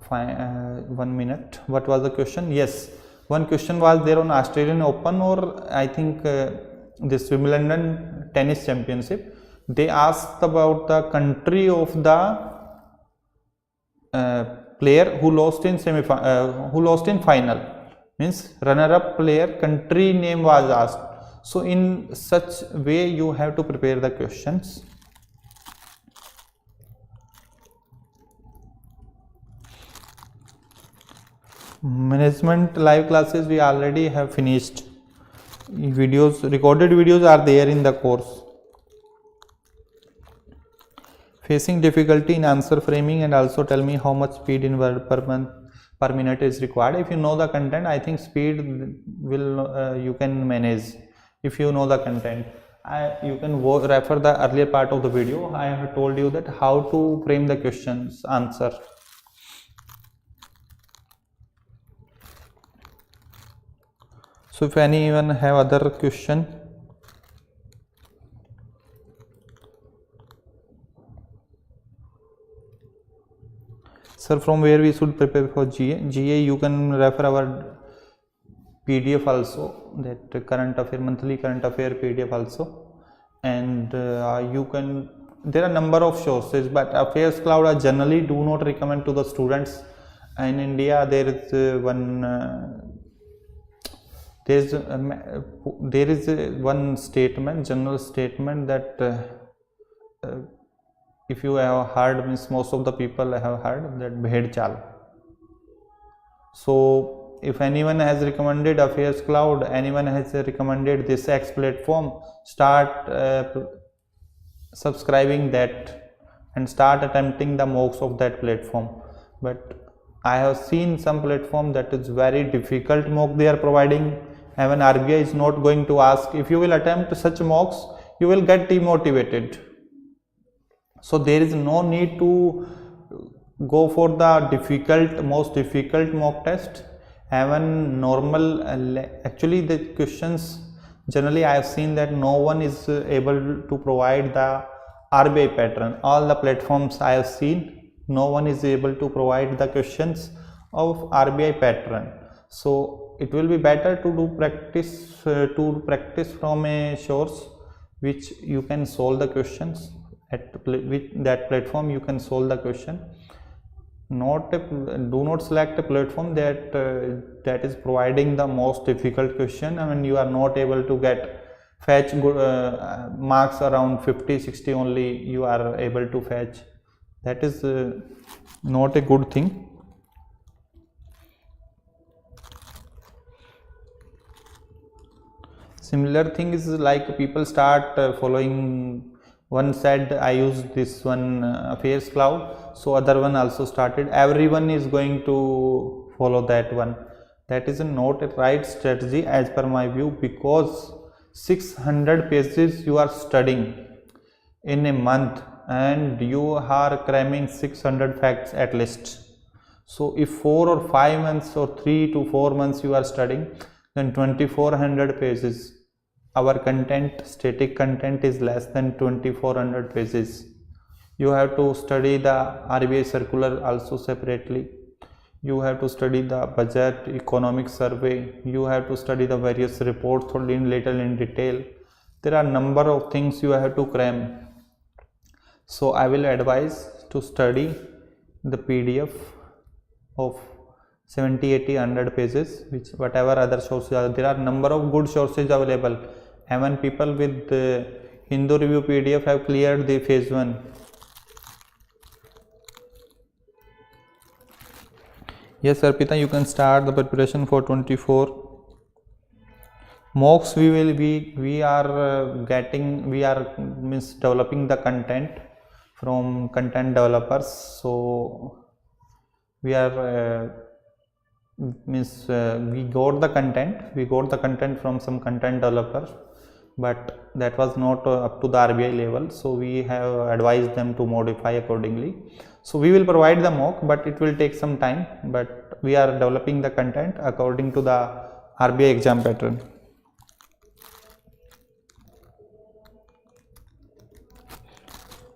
find 1 minute. What was the question? Yes, one question was there on Australian Open, or I think this Wimbledon tennis championship. They asked about the country of the player who lost in final, means runner-up player, country name was asked. So in such way you have to prepare the questions. Management live classes we already have finished. Videos, recorded videos are there in the course. Facing difficulty in answer framing, and also tell me how much speed in word per minute is required. If you know the content, I think speed will you can manage. If you know the content, you can refer the earlier part of the video. I have told you that how to frame the questions answer. So if anyone have other question, sir, from where we should prepare for GA, you can refer our PDF also, that current affair, monthly current affair PDF also, and you can, there are number of sources, but Affairs Cloud I generally do not recommend to the students. In India there is one statement, general statement, that if you have heard, means most of the people have heard that bhed chal. So if anyone has recommended Affairs Cloud, anyone has recommended this X platform, start subscribing that and start attempting the mocks of that platform. But I have seen some platform that is very difficult mock they are providing. Even RBI is not going to ask. If you will attempt such mocks, you will get demotivated. So there is no need to go for the most difficult mock test. Even normal, actually the questions, generally I have seen that no one is able to provide the RBI pattern. All the platforms I have seen, no one is able to provide the questions of RBI pattern. So it will be better to do practice from a source which you can solve the questions. With that platform you can solve the question. Do not select a platform that is providing the most difficult question. I mean, you are not able to fetch good marks around 50-60 only you are able to fetch. That is not a good thing. Similar thing is like people start following. One said I use this one Affairs Cloud, so other one also started. Everyone is going to follow that one. That is not a right strategy as per my view, because 600 pages you are studying in a month and you are cramming 600 facts at least. So if 4 or 5 months or 3 to 4 months you are studying, then 2400 pages. Our content, static content, is less than 2400 pages. You have to study the RBI circular also separately. You have to study the budget, economic survey. You have to study the various reports little in detail. There are number of things you have to cram. So I will advise to study the PDF of 70, 80, 100 pages, which whatever other sources are. There are number of good sources available. Even people with Hindu Review PDF have cleared the phase 1. Yes, Arpita, you can start the preparation for 24. Mocks we are developing the content from content developers. So we are means we got the content from some content developer, but that was not up to the RBI level, so we have advised them to modify accordingly. So we will provide the mock, but it will take some time, but we are developing the content according to the RBI exam pattern.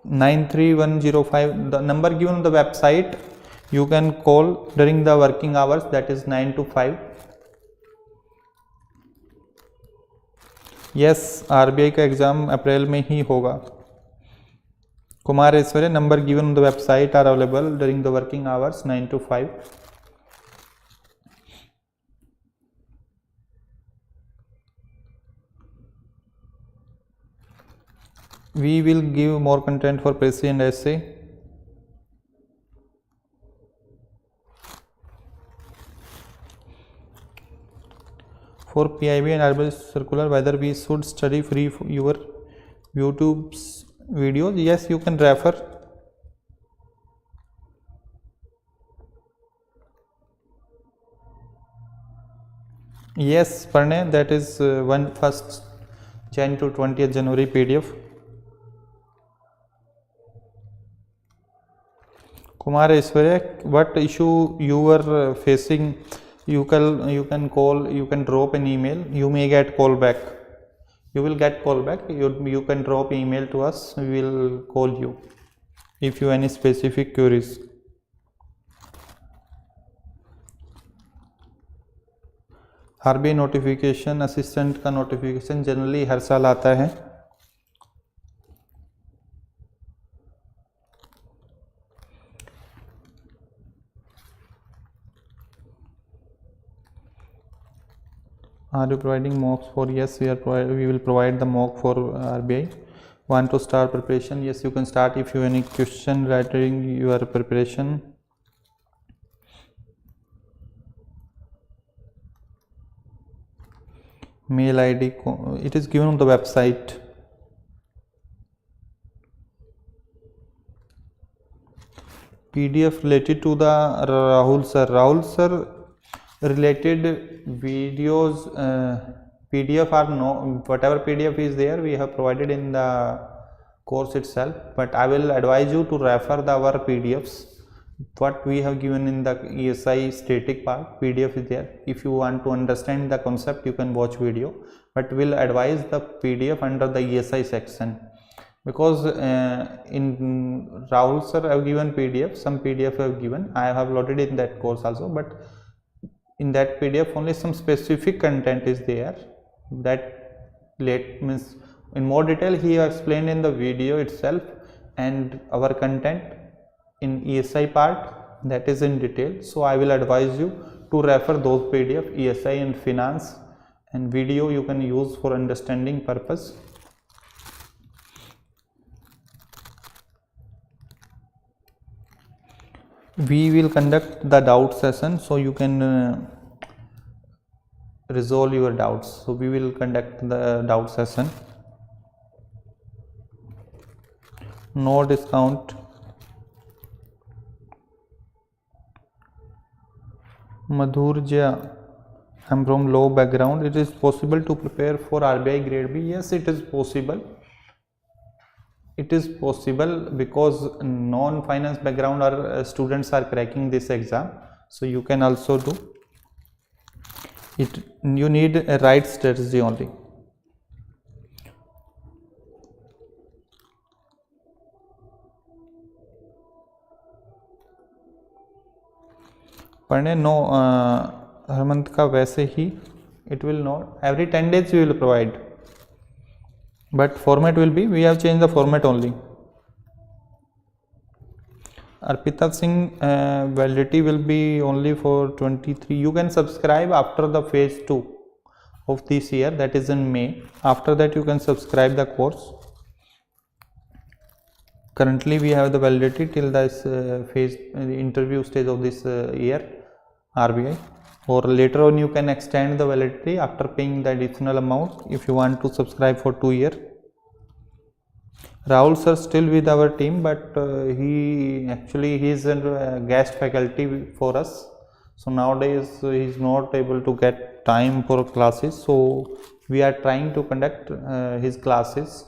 (93105), the number given on the website. You can call during the working hours, that is 9 to 5. Yes, RBI का exam अप्रैल में ही होगा. कुमार ऐश्वर्य, number given on the website are available during the working hours 9 to 5. We will give more content for Presi and essay. For PIB and RBI circular, whether we should study free your YouTube's videos? Yes, you can refer. Yes, Parne, that is 1st Jan to 20th January PDF. Kumar Aishwarya, what issue you were facing? You can call, you can drop an email, you may get call back. You will get call back. You can drop email to us, we will call you if you have any specific queries. RBI notification, assistant का notification generally हर साल आता है. Are you providing mocks for? Yes, we will provide the mock for RBI. Want to start preparation? Yes, you can start if you have any question regarding your preparation. Mail ID, it is given on the website. PDF related to the Rahul sir. Related videos, PDF are no, whatever PDF is there we have provided in the course itself, but I will advise you to refer our PDFs. What we have given in the ESI static part, PDF is there. If you want to understand the concept, you can watch video, but will advise the PDF under the ESI section, because in Rahul sir I have given PDF, some PDF I have given, I have loaded in that course also, but in that PDF only some specific content is there, that means in more detail he explained in the video itself, and our content in ESI part, that is in detail. So I will advise you to refer those PDF, ESI and finance, and video you can use for understanding purpose. We will conduct the doubt session, so you can resolve your doubts. So we will conduct the doubt session. No discount. Madhurja, I'm from low background. It is possible to prepare for RBI Grade B? Yes, it is possible. It is possible because non-finance background or students are cracking this exam, so you can also do it. You need a right strategy only. पढ़ने no हर month का वैसे ही it will not, every 10 days we will provide, but format will be, we have changed the format only. Arpita Singh, validity will be only for 23. You can subscribe after the phase 2 of this year, that is in May. After that you can subscribe the course. Currently we have the validity till this phase, the interview stage of this year RBI, or later on you can extend the validity after paying the additional amount if you want to subscribe for 2 years. Rahul sir still with our team, but he is a guest faculty for us, So nowadays he is not able to get time for classes, so we are trying to conduct his classes.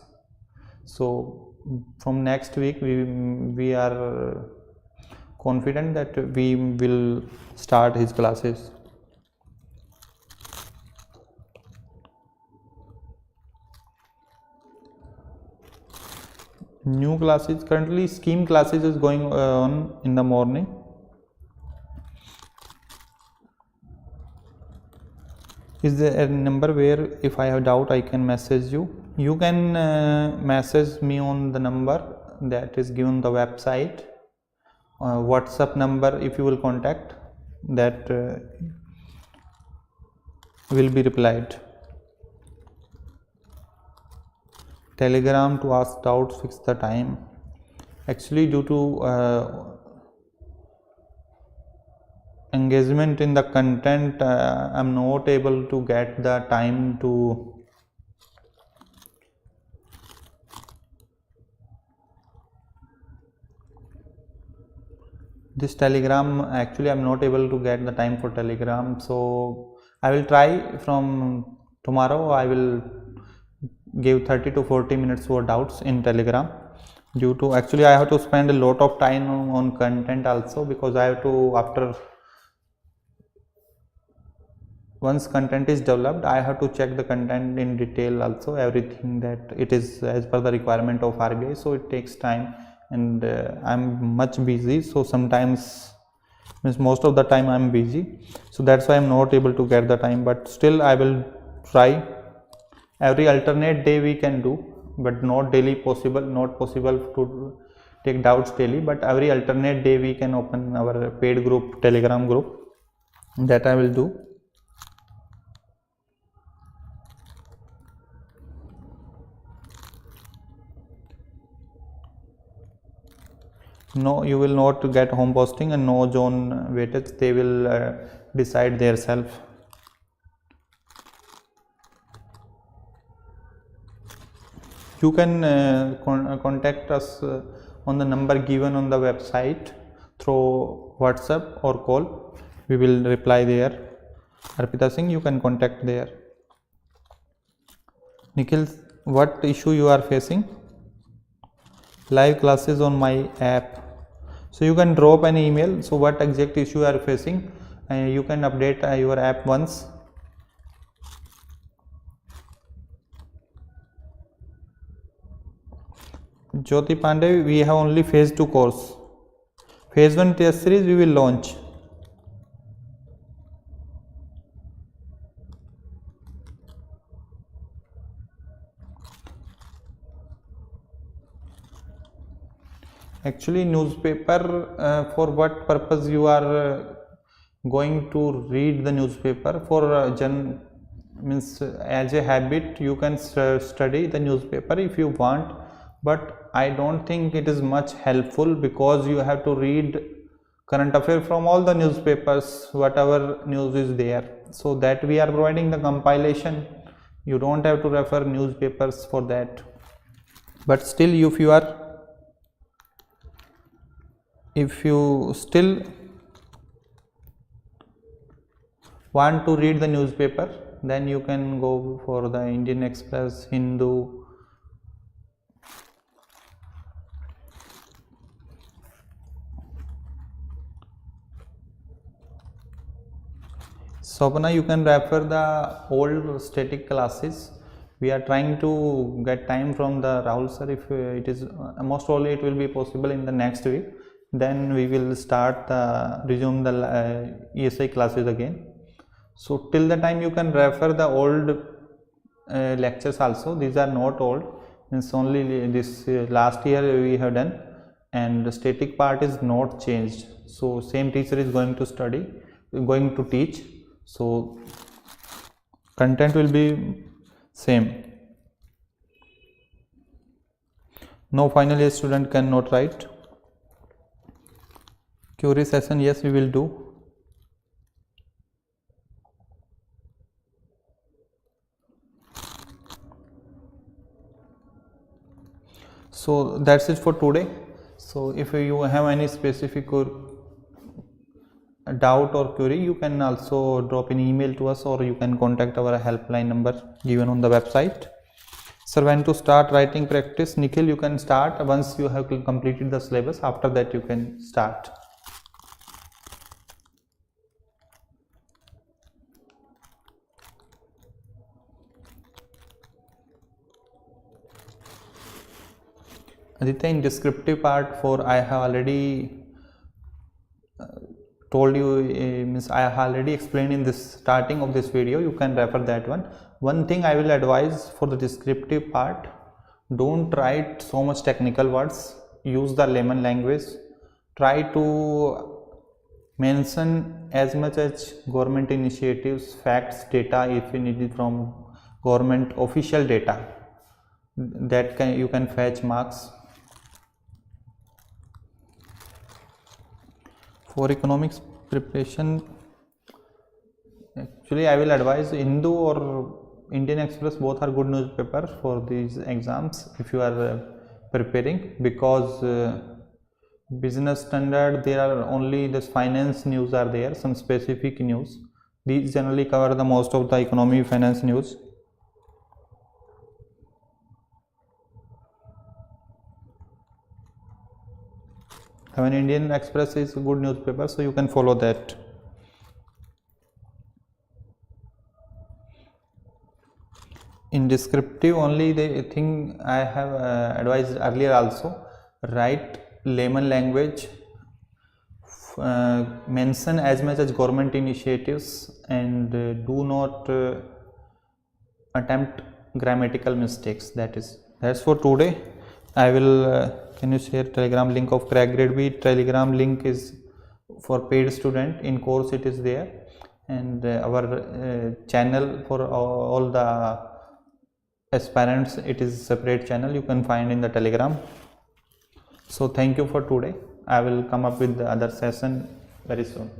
So from next week we are confident that we will start his classes. New classes, currently scheme classes is going on in the morning. Is there a number where if I have doubt I can message you? You can message me on the number that is given on the website. WhatsApp number, if you will contact, that will be replied. Telegram to ask doubts, fix the time. Actually, due to engagement in the content, I am not able to get the time to this Telegram. Actually, I am not able to get the time for Telegram, so I will try from tomorrow. I will give 30 to 40 minutes for doubts in Telegram. Due to actually I have to spend a lot of time on content also, because I have to, after once content is developed, I have to check the content in detail also, everything that it is as per the requirement of RBI. So it takes time, and I'm much busy, so sometimes, means most of the time I'm busy, so that's why I'm not able to get the time. But still I will try. Every alternate day we can do, but not daily possible, not possible to take doubts daily, but every alternate day we can open our paid group, Telegram group, that I will do. No, you will not get home posting and no zone weightage, they will decide their self. You can contact us on the number given on the website through WhatsApp or call. We will reply there. Arpita Singh, you can contact there. Nikhil, what issue you are facing? Live classes on my app. So you can drop an email. So what exact issue you are facing? You can update your app once. Jyoti Pandey, we have only phase 2 course. Phase 1 test series we will launch. Actually, newspaper, for what purpose you are going to read the newspaper? For means as a habit you can study the newspaper if you want, but I don't think it is much helpful, because you have to read current affair from all the newspapers, whatever news is there. So that we are providing the compilation, you don't have to refer newspapers for that. But still, if you still want to read the newspaper, then you can go for the Indian Express, Hindu, Sopana, you can refer the old static classes. We are trying to get time from the Rahul sir. If it is most probably it will be possible in the next week, then we will resume the ESI classes again. So till the time you can refer the old lectures also. These are not old, it's only this last year we have done, and the static part is not changed. So same teacher is going to teach. So content will be same. No final year student cannot write. Query session, yes, we will do. So that's it for today. So if you have any specific doubt or query, you can also drop an email to us, or you can contact our helpline number given on the website. Sir, when to start writing practice? Nikhil, you can start once you have completed the syllabus. After that you can start. Aditya, in descriptive part for I have already told you, means I have already explained in this starting of this video. You can refer that one. One thing I will advise for the descriptive part, don't write so much technical words, use the layman language. Try to mention as much as government initiatives, facts, data if you need it from government official data, that you can fetch marks. For economics preparation, actually I will advise Hindu or Indian Express, both are good newspapers for these exams if you are preparing, because Business Standard, there are only this finance news are there, some specific news. These generally cover the most of the economy finance news. Even Indian Express is a good newspaper, so you can follow that. In descriptive only, the thing I have advised earlier also, write layman language, mention as much as government initiatives, and do not attempt grammatical mistakes. That's for today. I will can you share Telegram link of Crack Grade B? Telegram link is for paid student. In course it is there, and our channel for all the aspirants, it is separate channel, you can find in the Telegram. So thank you for today. I will come up with the other session very soon.